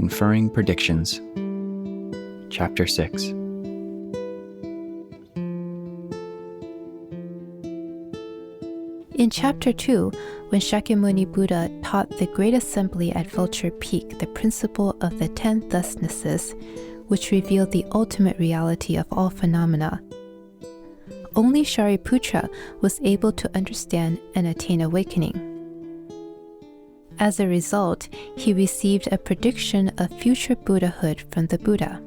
Conferring Predictions. Chapter 6. In Chapter 2, when Śākyamuni Buddha taught the Great Assembly at Vulture Peak the principle of the 10 thusnesses, which revealed the ultimate reality of all phenomena, only Śrāriputra was able to understand and attain awakening. As a result, he received a prediction of future Buddhahood from the Buddha.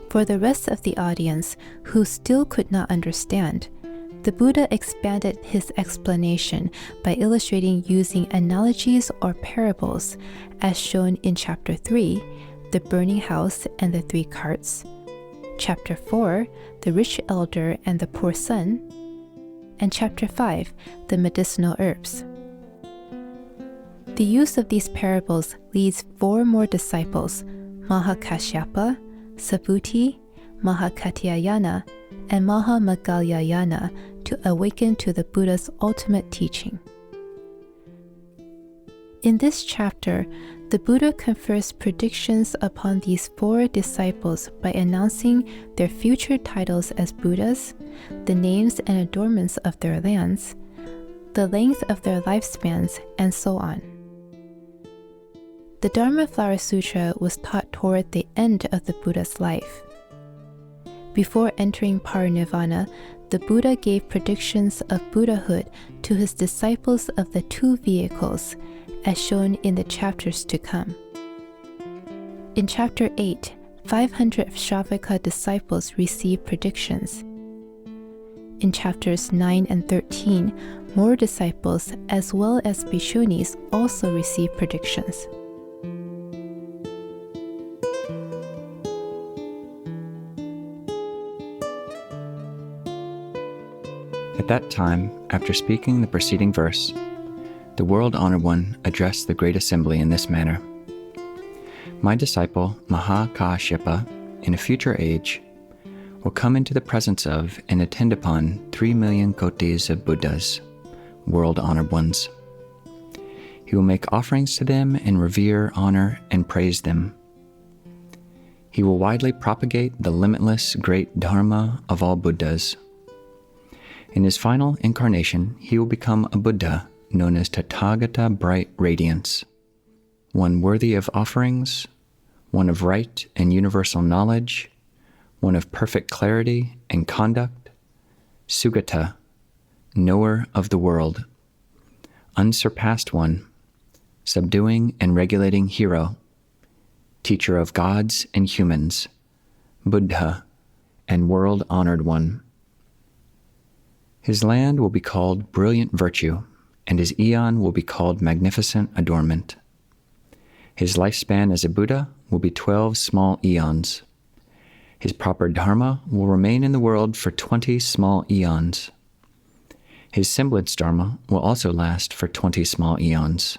For the rest of the audience, who still could not understand, the Buddha expanded his explanation by illustrating using analogies or parables, as shown in Chapter 3, the burning house and the 3 carts, Chapter 4, the rich elder and the poor son, and Chapter 5, the medicinal herbs. The use of these parables leads 4 more disciples, Mahākāśyapa, Subhūti, Mahākatyāyana, and Mahāmaudgalyāyana, to awaken to the Buddha's ultimate teaching. In this chapter, the Buddha confers predictions upon these 4 disciples by announcing their future titles as Buddhas, the names and adornments of their lands, the length of their lifespans, and so on. The Dharma Flower Sutra was taught toward the end of the Buddha's life. Before entering parinirvāṇa, the Buddha gave predictions of Buddhahood to his disciples of the 2 vehicles, as shown in the chapters to come. In Chapter 8, 500 Śrāvaka disciples received predictions. In Chapters 9 and 13, more disciples as well as bhikṣuṇīs also received predictions. At that time, after speaking the preceding verse, the World-Honored One addressed the Great Assembly in this manner. My disciple, Mahākāśyapa, in a future age, will come into the presence of and attend upon 3 million kotis of Buddhas, World-Honored Ones. He will make offerings to them and revere, honor, and praise them. He will widely propagate the limitless great Dharma of all Buddhas. In his final incarnation, he will become a Buddha known as Tathagata Bright Radiance, one worthy of offerings, one of right and universal knowledge, one of perfect clarity and conduct, Sugata, knower of the world, unsurpassed one, subduing and regulating hero, teacher of gods and humans, Buddha, and world-honored one. His land will be called Brilliant Virtue, and his eon will be called Magnificent Adornment. His lifespan as a Buddha will be 12 small eons. His proper Dharma will remain in the world for 20 small eons. His semblance Dharma will also last for 20 small eons.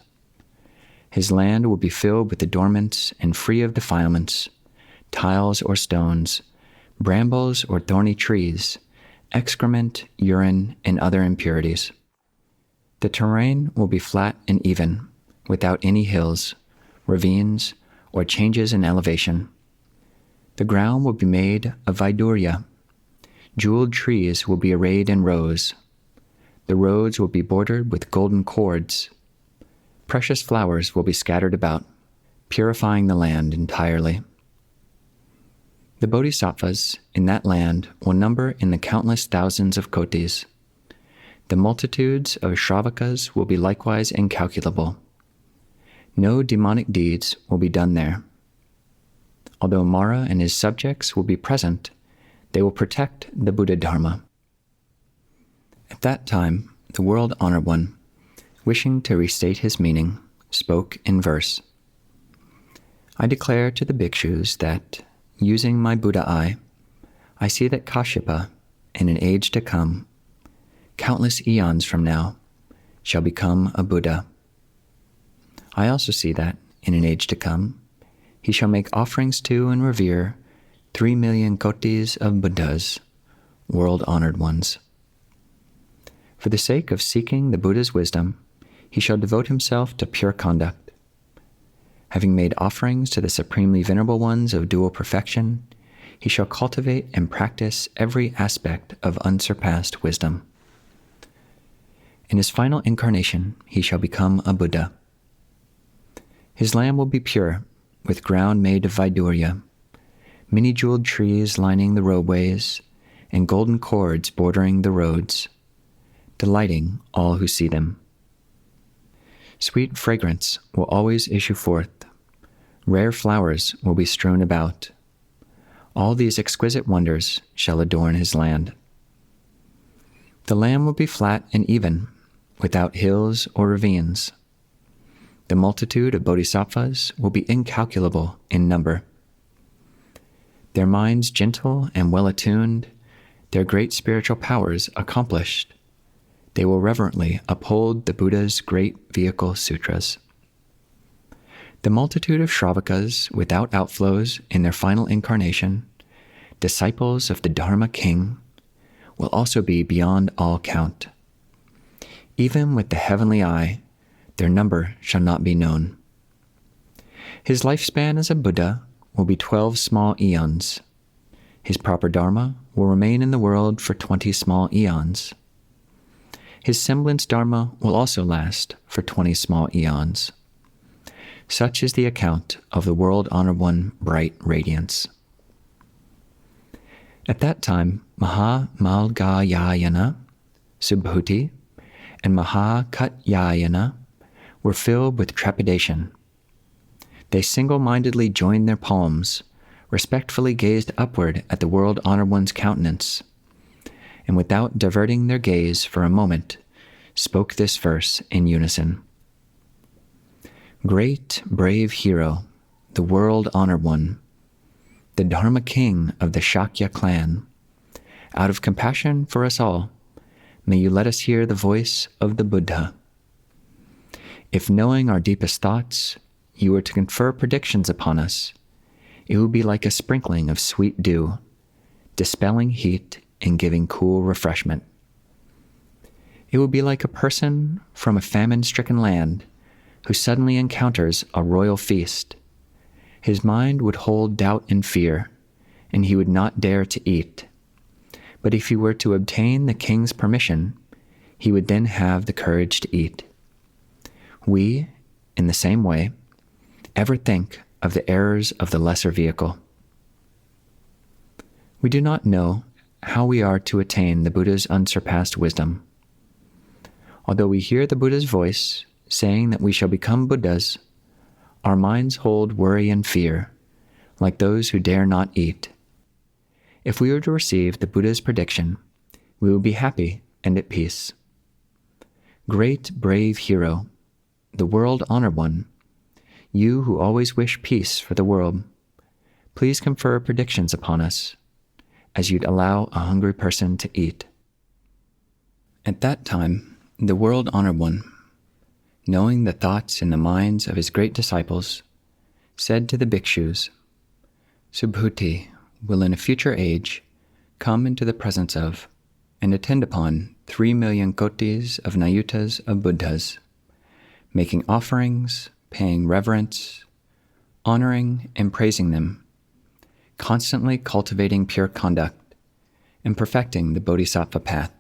His land will be filled with adornments and free of defilements, tiles or stones, brambles or thorny trees, excrement, urine, and other impurities. The terrain will be flat and even, without any hills, ravines, or changes in elevation. The ground will be made of Vaidurya. Jeweled trees will be arrayed in rows. The roads will be bordered with golden cords. Precious flowers will be scattered about, purifying the land entirely. The bodhisattvas in that land will number in the countless thousands of kotis. The multitudes of Śrāvakas will be likewise incalculable. No demonic deeds will be done there. Although Mara and his subjects will be present, they will protect the Buddha Dharma. At that time, the World-Honored One, wishing to restate his meaning, spoke in verse. I declare to the bhikshus that, using my Buddha eye, I see that Kāśyapa, in an age to come, countless eons from now, shall become a Buddha. I also see that, in an age to come, he shall make offerings to and revere 3 million kotis of Buddhas, world-honored ones. For the sake of seeking the Buddha's wisdom, he shall devote himself to pure conduct. Having made offerings to the supremely venerable ones of dual perfection, he shall cultivate and practice every aspect of unsurpassed wisdom. In his final incarnation, he shall become a Buddha. His land will be pure, with ground made of Vaidurya, many jeweled trees lining the roadways, and golden cords bordering the roads, delighting all who see them. Sweet fragrance will always issue forth. Rare flowers will be strewn about. All these exquisite wonders shall adorn his land. The land will be flat and even, without hills or ravines. The multitude of bodhisattvas will be incalculable in number. Their minds gentle and well attuned, their great spiritual powers accomplished, they will reverently uphold the Buddha's great vehicle sutras. The multitude of Śrāvakas without outflows in their final incarnation, disciples of the Dharma King, will also be beyond all count. Even with the heavenly eye, their number shall not be known. His lifespan as a Buddha will be 12 small eons. His proper Dharma will remain in the world for 20 small eons. His semblance Dharma will also last for 20 small eons. Such is the account of the world-honored one, bright radiance. At that time, Mahāmaudgalyāyana, Subhūti, and Mahākatyāyana were filled with trepidation. They single-mindedly joined their palms, respectfully gazed upward at the world-honored one's countenance, and without diverting their gaze for a moment, spoke this verse in unison. Great, brave hero, the world-honored one, the Dharma King of the Shakya clan, out of compassion for us all, may you let us hear the voice of the Buddha. If knowing our deepest thoughts, you were to confer predictions upon us, it would be like a sprinkling of sweet dew, dispelling heat and giving cool refreshment. It would be like a person from a famine-stricken land who suddenly encounters a royal feast. His mind would hold doubt and fear, and he would not dare to eat. But if he were to obtain the king's permission, he would then have the courage to eat. We, in the same way, ever think of the errors of the lesser vehicle. We do not know how we are to attain the Buddha's unsurpassed wisdom. Although we hear the Buddha's voice saying that we shall become Buddhas, our minds hold worry and fear, like those who dare not eat. If we were to receive the Buddha's prediction, we would be happy and at peace. Great, brave hero, the world-honored one, you who always wish peace for the world, please confer predictions upon us, as you'd allow a hungry person to eat. At that time, the world-honored one, knowing the thoughts and the minds of his great disciples, said to the bhikshus, Subhūti will in a future age come into the presence of and attend upon 3 million kotis of nayutas of Buddhas, making offerings, paying reverence, honoring and praising them, constantly cultivating pure conduct, and perfecting the bodhisattva path.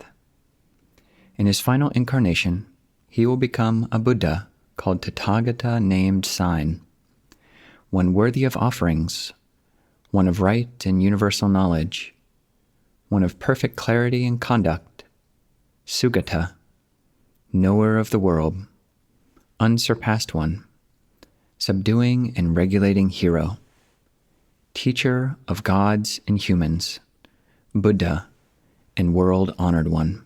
In his final incarnation, he will become a Buddha called Tathagata named sign, one worthy of offerings, one of right and universal knowledge, one of perfect clarity and conduct, Sugata, knower of the world, unsurpassed one, subduing and regulating hero, teacher of gods and humans, Buddha and world-honored one.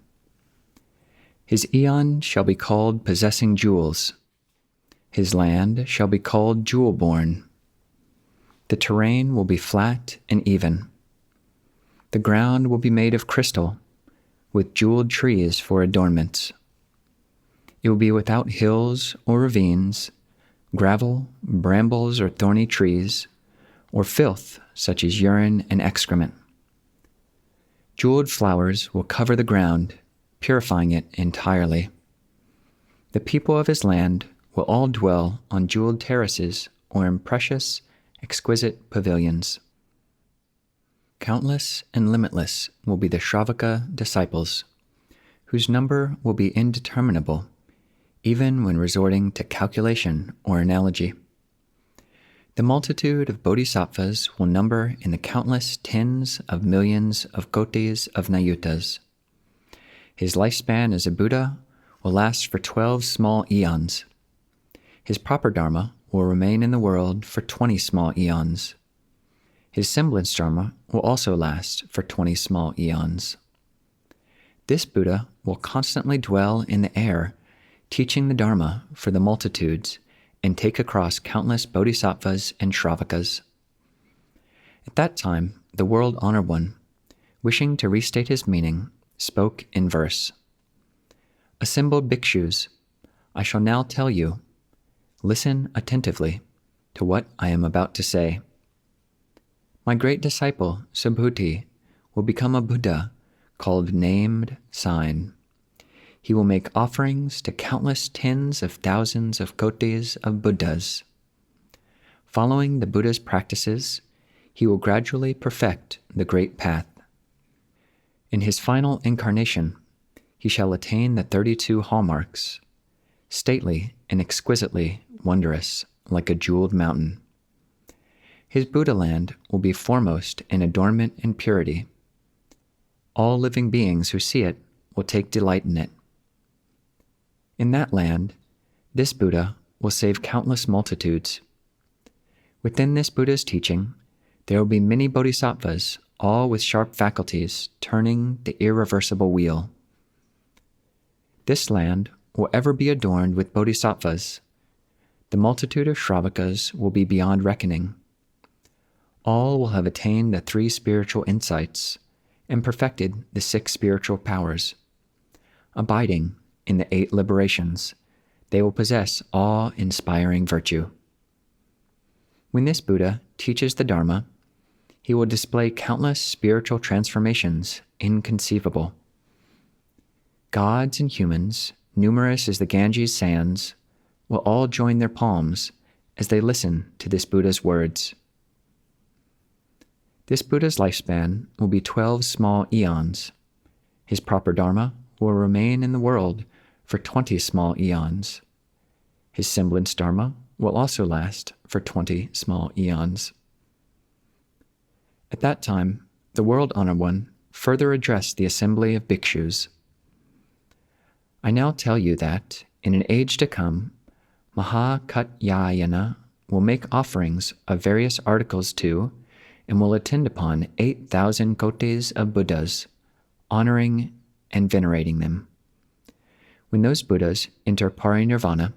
His eon shall be called possessing jewels. His land shall be called jewel-born. The terrain will be flat and even. The ground will be made of crystal, with jeweled trees for adornments. It will be without hills or ravines, gravel, brambles or thorny trees, or filth such as urine and excrement. Jeweled flowers will cover the ground, purifying it entirely. The people of his land will all dwell on jeweled terraces or in precious, exquisite pavilions. Countless and limitless will be the Śrāvaka disciples, whose number will be indeterminable, even when resorting to calculation or analogy. The multitude of bodhisattvas will number in the countless tens of millions of kotis of nayutas. His lifespan as a Buddha will last for 12 small eons. His proper Dharma will remain in the world for 20 small eons. His semblance Dharma will also last for 20 small eons. This Buddha will constantly dwell in the air, teaching the Dharma for the multitudes, and take across countless bodhisattvas and Śrāvakas. At that time, the world-honored one, wishing to restate his meaning, spoke in verse. Assembled bhikshus, I shall now tell you, listen attentively to what I am about to say. My great disciple, Subhūti, will become a Buddha called Named Sign. He will make offerings to countless tens of thousands of kotis of Buddhas. Following the Buddha's practices, he will gradually perfect the great path. In his final incarnation, he shall attain the 32 hallmarks, stately and exquisitely wondrous like a jeweled mountain. His Buddha land will be foremost in adornment and purity. All living beings who see it will take delight in it. In that land, this Buddha will save countless multitudes. Within this Buddha's teaching, there will be many bodhisattvas, all with sharp faculties, turning the irreversible wheel. This land will ever be adorned with bodhisattvas. The multitude of Śrāvakas will be beyond reckoning. All will have attained the 3 spiritual insights and perfected the 6 spiritual powers. Abiding in the 8 liberations, they will possess awe-inspiring virtue. When this Buddha teaches the Dharma, he will display countless spiritual transformations inconceivable. Gods and humans, numerous as the Ganges sands, will all join their palms as they listen to this Buddha's words. This Buddha's lifespan will be 12 small eons. His proper Dharma will remain in the world for 20 small eons. His semblance Dharma will also last for 20 small eons. At that time, the world-honored one further addressed the assembly of bhikshus. I now tell you that, in an age to come, Mahākatyāyana will make offerings of various articles to, and will attend upon 8,000 kotis of Buddhas, honoring and venerating them. When those Buddhas enter parinirvāṇa,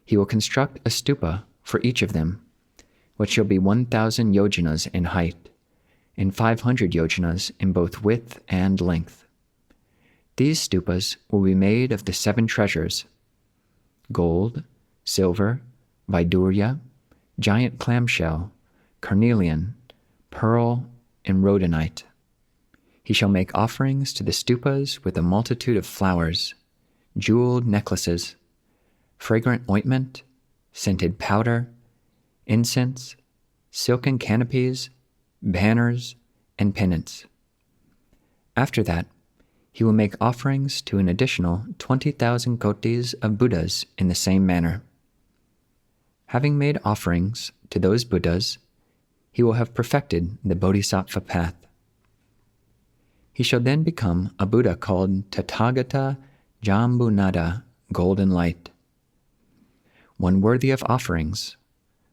he will construct a stupa for each of them, which shall be 1,000 yojanas in height, and 500 yojanas in both width and length. These stupas will be made of the 7 treasures: gold, silver, vaidurya, giant clamshell, carnelian, pearl, and rhodonite. He shall make offerings to the stupas with a multitude of flowers, jeweled necklaces, fragrant ointment, scented powder, incense, silken canopies, banners, and pennants. After that, he will make offerings to an additional 20,000 kotis of Buddhas in the same manner. Having made offerings to those Buddhas, he will have perfected the bodhisattva path. He shall then become a Buddha called Tathagata Jambunada, golden light. One worthy of offerings,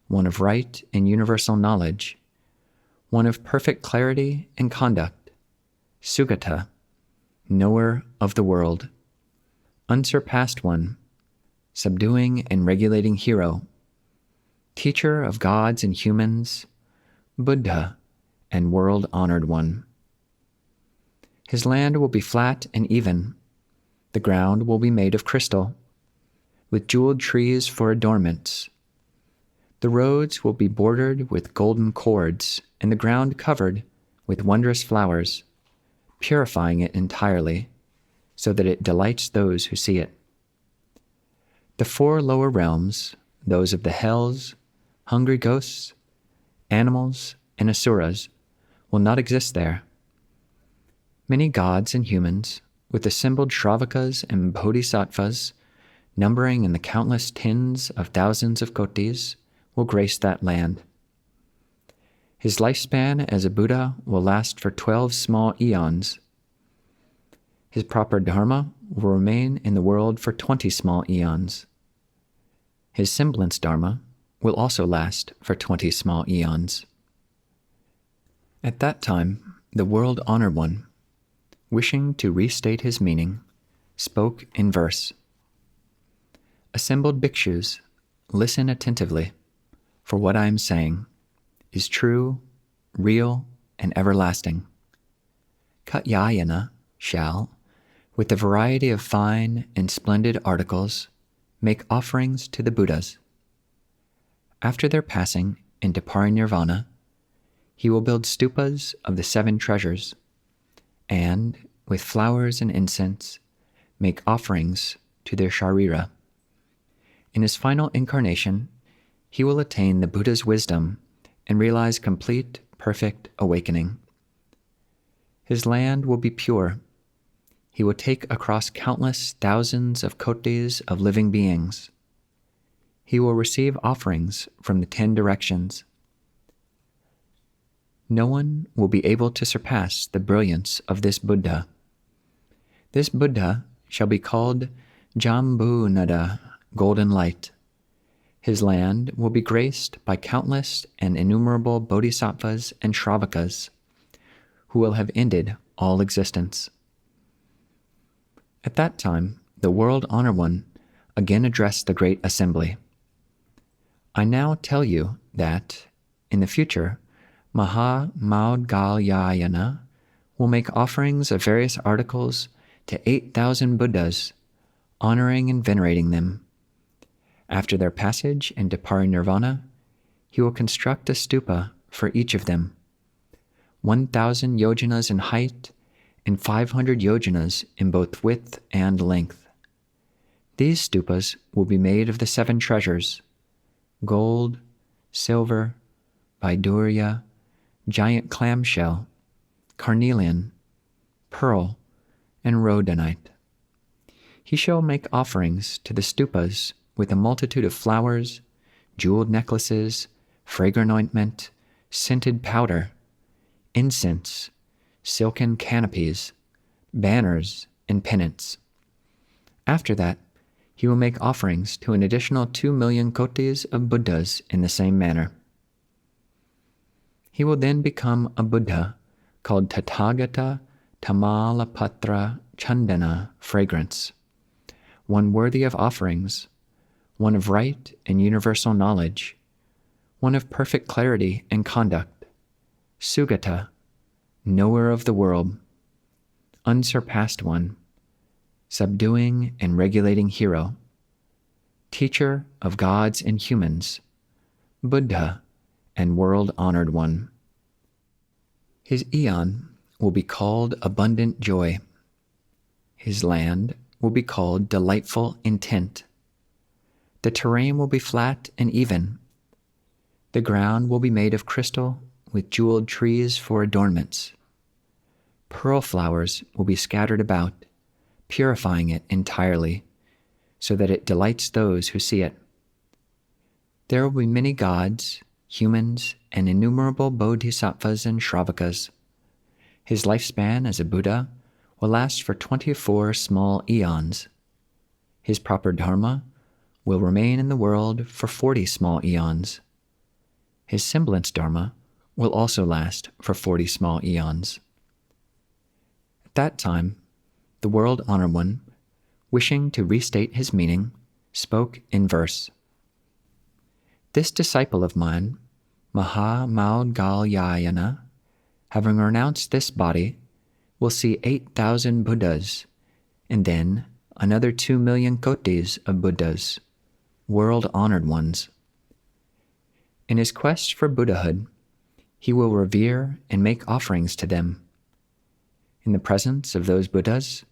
one of right and universal knowledge, one of perfect clarity and conduct, Sugata, knower of the world, unsurpassed one, subduing and regulating hero, teacher of gods and humans, Buddha, and world-honored one. His land will be flat and even. The ground will be made of crystal, with jeweled trees for adornments. The roads will be bordered with golden cords, and the ground covered with wondrous flowers, purifying it entirely, so that it delights those who see it. The 4 lower realms, those of the hells, hungry ghosts, animals, and asuras will not exist there. Many gods and humans, with assembled Śrāvakas and Bodhisattvas, numbering in the countless tens of thousands of kotis, will grace that land. His lifespan as a Buddha will last for 12 small eons. His proper Dharma will remain in the world for 20 small eons. His semblance Dharma will also last for 20 small eons. At that time, the world-honored one, wishing to restate his meaning, spoke in verse. Assembled bhikshus, listen attentively, for what I am saying is true, real, and everlasting. Mahākatyāyana shall, with the variety of fine and splendid articles, make offerings to the Buddhas. After their passing into parinirvāṇa, he will build stupas of the 7 treasures, and, with flowers and incense, make offerings to their sharira. In his final incarnation, he will attain the Buddha's wisdom and realize complete, perfect awakening. His land will be pure. He will take across countless thousands of kotis of living beings. He will receive offerings from the 10 directions. No one will be able to surpass the brilliance of this Buddha. This Buddha shall be called Jambunada, golden light. His land will be graced by countless and innumerable bodhisattvas and Śrāvakas, who will have ended all existence. At that time, the world-honored one again addressed the great assembly. I now tell you that, in the future, Mahāmaudgalyāyana will make offerings of various articles to 8,000 Buddhas, honoring and venerating them. After their passage into parinirvāṇa, he will construct a stupa for each of them, 1,000 yojanas in height and 500 yojanas in both width and length. These stupas will be made of the 7 treasures: gold, silver, vaidurya, giant clamshell, carnelian, pearl, and rhodonite. He shall make offerings to the stupas with a multitude of flowers, jeweled necklaces, fragrant ointment, scented powder, incense, silken canopies, banners, and pennants. After that, he will make offerings to an additional 2 million kotis of Buddhas in the same manner. He will then become a Buddha called Tathagata Tamalapatra Chandana fragrance, one worthy of offerings, one of right and universal knowledge, one of perfect clarity and conduct, Sugata, knower of the world, unsurpassed one, subduing and regulating hero, teacher of gods and humans, Buddha and world-honored one. His eon will be called abundant joy. His land will be called delightful intent. The terrain will be flat and even. The ground will be made of crystal with jeweled trees for adornments. Pearl flowers will be scattered about, purifying it entirely, so that it delights those who see it. There will be many gods, humans, and innumerable bodhisattvas and Śrāvakas. His lifespan as a Buddha will last for 24 small eons. His proper Dharma will remain in the world for 40 small eons. His semblance Dharma will also last for 40 small eons. At that time, the world-honored one, wishing to restate his meaning, spoke in verse. This disciple of mine, Mahāmaudgalyāyana, having renounced this body, will see 8,000 Buddhas, and then another 2 million kotis of Buddhas, world-honored ones. In his quest for Buddhahood, he will revere and make offerings to them. In the presence of those Buddhas,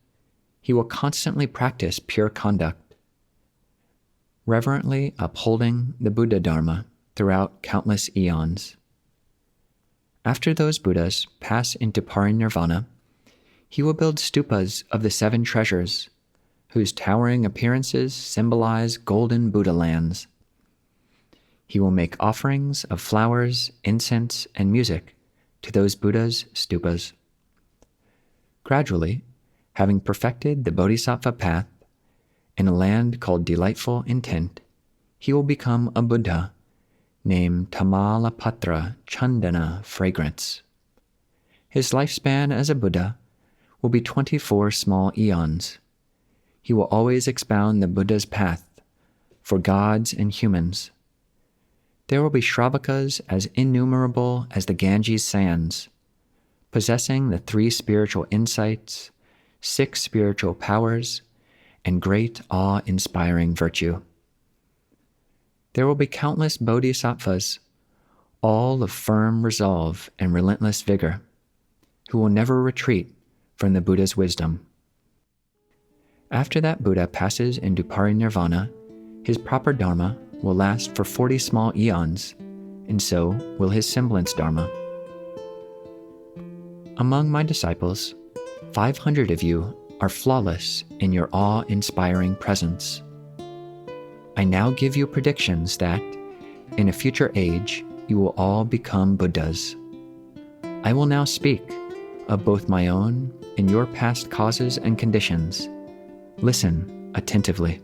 he will constantly practice pure conduct, reverently upholding the Buddha Dharma throughout countless eons. After those Buddhas pass into parinirvāṇa, he will build stupas of the 7 treasures, whose towering appearances symbolize golden Buddha lands. He will make offerings of flowers, incense, and music to those Buddhas' stupas. Gradually, having perfected the Bodhisattva path in a land called Delightful Intent, he will become a Buddha named Tamalapatra Chandana Fragrance. His lifespan as a Buddha will be 24 small eons. He will always expound the Buddha's path for gods and humans. There will be Śrāvakas as innumerable as the Ganges sands, possessing the 3 spiritual insights, 6 spiritual powers, and great awe-inspiring virtue. There will be countless bodhisattvas, all of firm resolve and relentless vigor, who will never retreat from the Buddha's wisdom. After that Buddha passes into parinirvāṇa, his proper Dharma will last for 40 small eons, and so will his semblance Dharma. Among my disciples, 500 of you are flawless in your awe-inspiring presence. I now give you predictions that, in a future age, you will all become Buddhas. I will now speak of both my own and your past causes and conditions. Listen attentively.